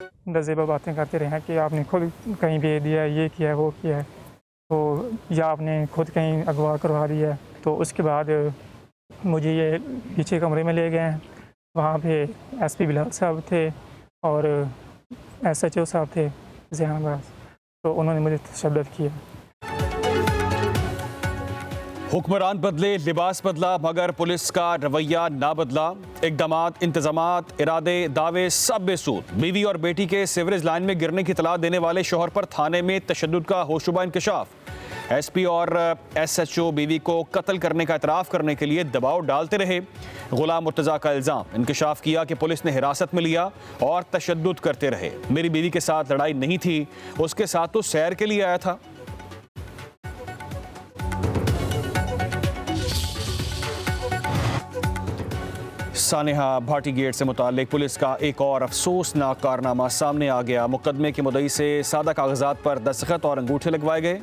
नज़ेबा बातें करते रहे हैं कि आपने खुद कहीं भेज दिया है, ये किया है, वो किया है, तो या आपने खुद कहीं अगवा करवा दिया है। तो उसके बाद मुझे ये पीछे कमरे में ले गए हैं। वहाँ पे एसपी बिलाल साहब थे और एसएचओ साहब थे जहानाबाद, तो उन्होंने मुझे तशद्दुद किया। हुक्मरान बदले, लिबास बदला, मगर पुलिस का रवैया ना बदला। इक़दामात, इंतजामात, इरादे, दावे सब बेसूद। बीवी और बेटी के सीवरेज लाइन में गिरने की इतला देने वाले शौहर पर थाने में तशद्दुद का होशरुबा इंकशाफ। एसपी और एसएचओ बीवी को कत्ल करने का इतराफ़ करने के लिए दबाव डालते रहे। गुलाम मुर्तज़ा का इल्ज़ाम, इंकशाफ किया कि पुलिस ने हिरासत में लिया और तशद्दुद करते रहे। मेरी बीवी के साथ लड़ाई नहीं थी, उसके साथ तो सैर के लिए आया था। सानेहा भाटी गेट से मुताल्लिक पुलिस का एक और अफसोसनाक कारनामा सामने आ गया। मुकदमे के मुद्दई से सादा कागजात पर दस्तखत और अंगूठे लगवाए गए।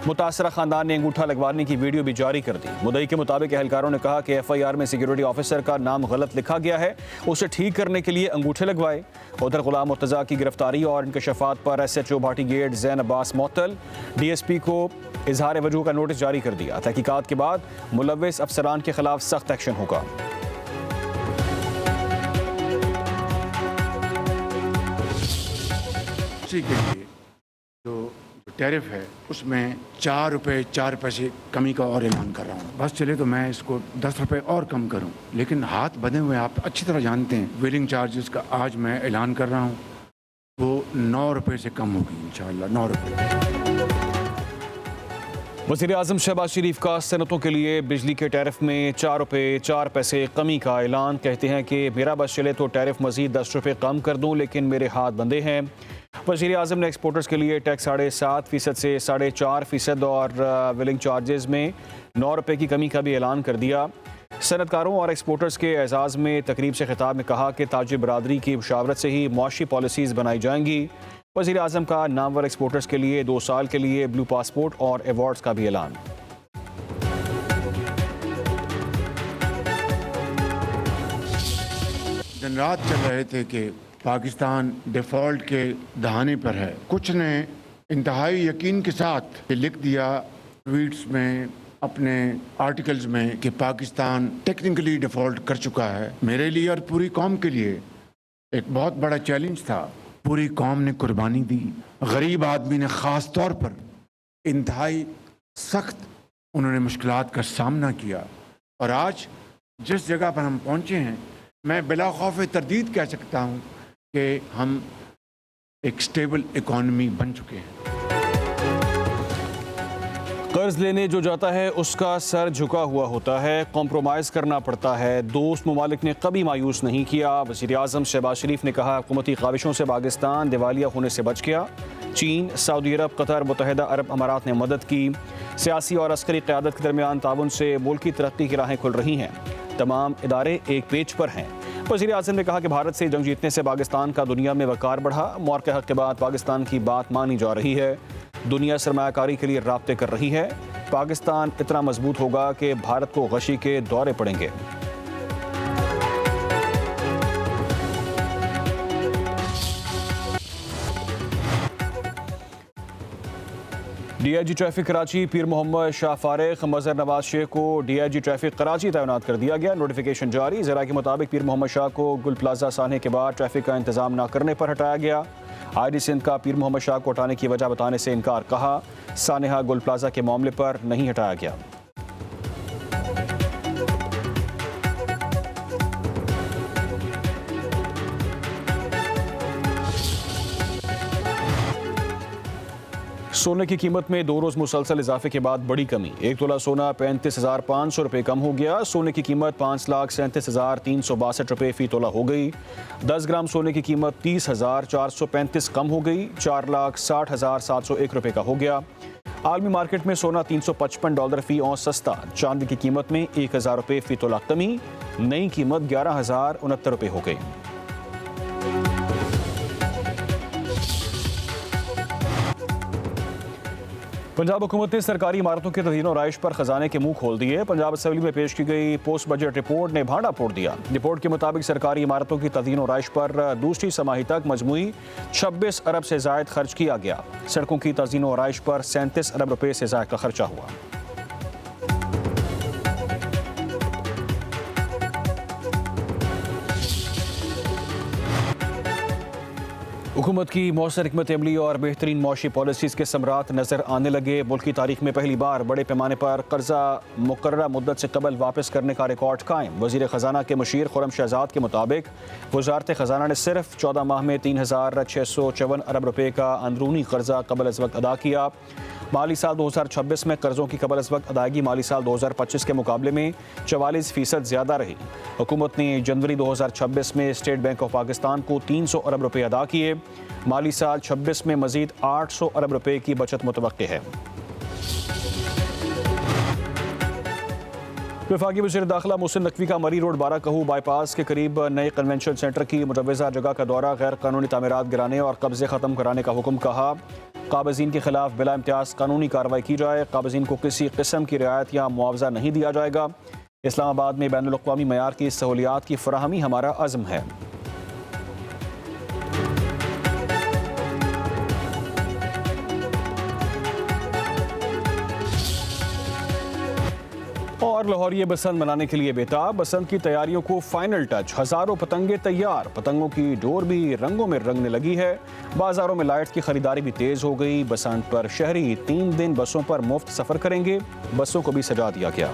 मुतासरा खानदान ने अंगूठा लगवाने की वीडियो भी जारी कर दी। मुद्दई के मुताबिक अहलकारों ने कहा कि एफआईआर में सिक्योरिटी ऑफिसर का नाम गलत लिखा गया है, उसे ठीक करने के लिए अंगूठे लगवाए। उधर गुलाम मुर्तज़ा की गिरफ्तारी और इंकशाफात पर एसएचओ भाटी गेट ज़ैन अब्बास मुअत्तल, डीएसपी को इजहार वजूह का नोटिस जारी कर दिया। तहकीकात के बाद मुलव्विस अफसरान के खिलाफ सख्त एक्शन होगा। के लिए जो टैरिफ है उसमें 4 रुपये 4 पैसे कमी का और ऐलान कर रहा हूँ। बस चले तो मैं इसको 10 रुपये और कम करूँ, लेकिन हाथ बंधे हुए आप अच्छी तरह जानते हैं। व्हीलिंग चार्जेस का आज मैं ऐलान कर रहा हूँ, वो 9 रुपये से कम होगी इंशाअल्लाह, 9 रुपये। वज़ीर आज़म शहबाज शरीफ का सनतों के लिए बिजली के टैरिफ में 4 रुपये 4 पैसे कमी का ऐलान। कहते हैं कि मेरा बस चले तो टैरिफ मज़ीद 10 रुपये कम कर दूँ, लेकिन मेरे हाथ बंधे हैं। वज़ीर आज़म ने एक्सपोर्टर्स के लिए टैक्स 7.5% से 4.5% और व्हीलिंग चार्जेस में 9 रुपये की कमी का भी ऐलान कर दिया। सनतकारों और एक्सपोर्टर्स के एजाज़ में तकरीब से खिताब में कहा कि ताजिर बरादरी की मुशावरत से ही मुआशी पॉलिसीज़ बनाई जाएंगी। वज़ीर आज़म का नामवर एक्सपोर्टर्स के लिए 2 साल के लिए ब्लू पासपोर्ट और अवार्ड्स का भी ऐलान। दिन रात चल रहे थे कि पाकिस्तान डिफ़ॉल्ट के दहाने पर है। कुछ ने इंतहाई यकीन के साथ लिख दिया ट्वीट्स में, अपने आर्टिकल्स में, कि पाकिस्तान टेक्निकली डिफ़ॉल्ट कर चुका है। मेरे लिए और पूरी कौम के लिए एक बहुत बड़ा चैलेंज था। पूरी कौम ने कुर्बानी दी, गरीब आदमी ने ख़ास तौर पर इंतहाई सख्त उन्होंने मुश्किलात का सामना किया। और आज जिस जगह पर हम पहुँचे हैं, मैं बिला खौफ तरदीद कह सकता हूँ कि हम एक स्टेबल इकॉनमी बन चुके हैं। कर्ज लेने जो जाता है उसका सर झुका हुआ होता है, कॉम्प्रोमाइज़ करना पड़ता है। दोस्त ममालिक ने कभी मायूस नहीं किया। वज़ीर आज़म शहबाज शरीफ ने कहा, हुकूमती ख्वाहिशों से पाकिस्तान दिवालिया होने से बच गया। चीन, सऊदी अरब, कतर, मुत्तहिदा अरब अमारात ने मदद की। सियासी और अस्करी क़यादत के दरमियान ताउन से मुल्की तरक्की की राहें खुल रही हैं। तमाम इदारे एक पेज पर हैं। वज़ीर आज़म ने कहा कि भारत से जंग जीतने से पाकिस्तान का दुनिया में वक़ार बढ़ा। मौक़े हक़ के बाद पाकिस्तान की बात मानी जा रही है। दुनिया सरमायाकारी के लिए राब्ते कर रही है। पाकिस्तान इतना मजबूत होगा कि भारत को गशी के दौरे पड़ेंगे। डीआईजी ट्रैफिक कराची पीर मोहम्मद शाह फारिक मज़हर नवाज शेख को डीआईजी ट्रैफिक कराची तैनात कर दिया गया। नोटिफिकेशन जारी। ज़रा के मुताबिक पीर मोहम्मद शाह को गुल प्लाजा साने के बाद ट्रैफिक का इंतजाम न करने पर हटाया गया। आईडी सिंध का पीर मोहम्मद शाह को हटाने की वजह बताने से इनकार कहा। सानेहा गुल प्लाजा के मामले पर नहीं हटाया गया। सोने की कीमत में 2 रोज़ मुसलसल इजाफे के बाद बड़ी कमी। 1 तोला सोना 35,500 रुपये कम हो गया। सोने की कीमत 5,37,362 रुपये फ़ी तोला हो गई। 10 ग्राम सोने की कीमत 30,435 कम हो गई। 4,60,701 रुपये का हो गया। आलमी मार्केट में सोना $355 फ़ी औंस सस्ता। चांदी की कीमत में 1,000 रुपये फ़ी तोला कमी। नई कीमत 11,069 रुपये हो गई। पंजाब हुकूमत ने सरकारी इमारतों के तदीन और राइश पर खजाने के मुंह खोल दिए। पंजाब असेंबली में पेश की गई पोस्ट बजट रिपोर्ट ने भांडा फोड़ दिया। रिपोर्ट के मुताबिक सरकारी इमारतों की तदीन और राइश पर दूसरी समाही तक मजमूई 26 अरब से जायद खर्च किया गया। सड़कों की तदीन और राइश पर 37 अरब रुपए से जायद का खर्चा हुआ। हुकूमत की मौसर हिकमत अमली और बेहतरीन मौशी पॉलिसीज़ के समरात नज़र आने लगे। मुल्क की तारीख में पहली बार बड़े पैमाने पर कर्जा मुकर्ररा मुद्दत से कबल वापस करने का रिकॉर्ड कायम। वज़ीर ख़जाना के मुशीर खुर्रम शहजाद के मुताबिक वज़ारत ख़जाना ने सिर्फ 14 माह में 3654 अरब रुपये का अंदरूनी कर्जा कबल अज़ वक्त अदा किया। माली साल 2026 में कर्जों की कबल अज़ वक्त अदायगी माली साल 2025 के मुकाबले में 44% ज़्यादा रही। हुकूमत ने जनवरी 2026 में स्टेट बैंक ऑफ पाकिस्तान को 300 अरब रुपये अदा किए। माली साल 26 में मजीद 800 अरब रुपये की बचत मुतवक्के है। वफाकी वज़ीर दाखिला मोहसिन नकवी का मरी रोड बाराकहू बाईपास के करीब नए कन्वेंशन सेंटर की मुजव्वज़ा जगह का दौरा, गैर कानूनी तामीरात गिराने और कब्जे ख़त्म कराने का हुक्म। कहा काबिज़ीन के खिलाफ बिला इम्तियाज़ कानूनी कार्रवाई की जाए। काबिज़ीन को किसी किस्म की रियायत या मुआवजा नहीं दिया जाएगा। इस्लामाबाद में बैनुल अक़वामी मयार की सहूलियात की फराहमी हमारा अज़्म है। और लाहौरिये बसंत मनाने के लिए बेताब। बसंत की तैयारियों को फाइनल टच, हजारों पतंगे तैयार। पतंगों की डोर भी रंगों में रंगने लगी है। बाजारों में लाइट्स की खरीदारी भी तेज हो गई। बसंत पर शहरी 3 दिन बसों पर मुफ्त सफर करेंगे। बसों को भी सजा दिया गया।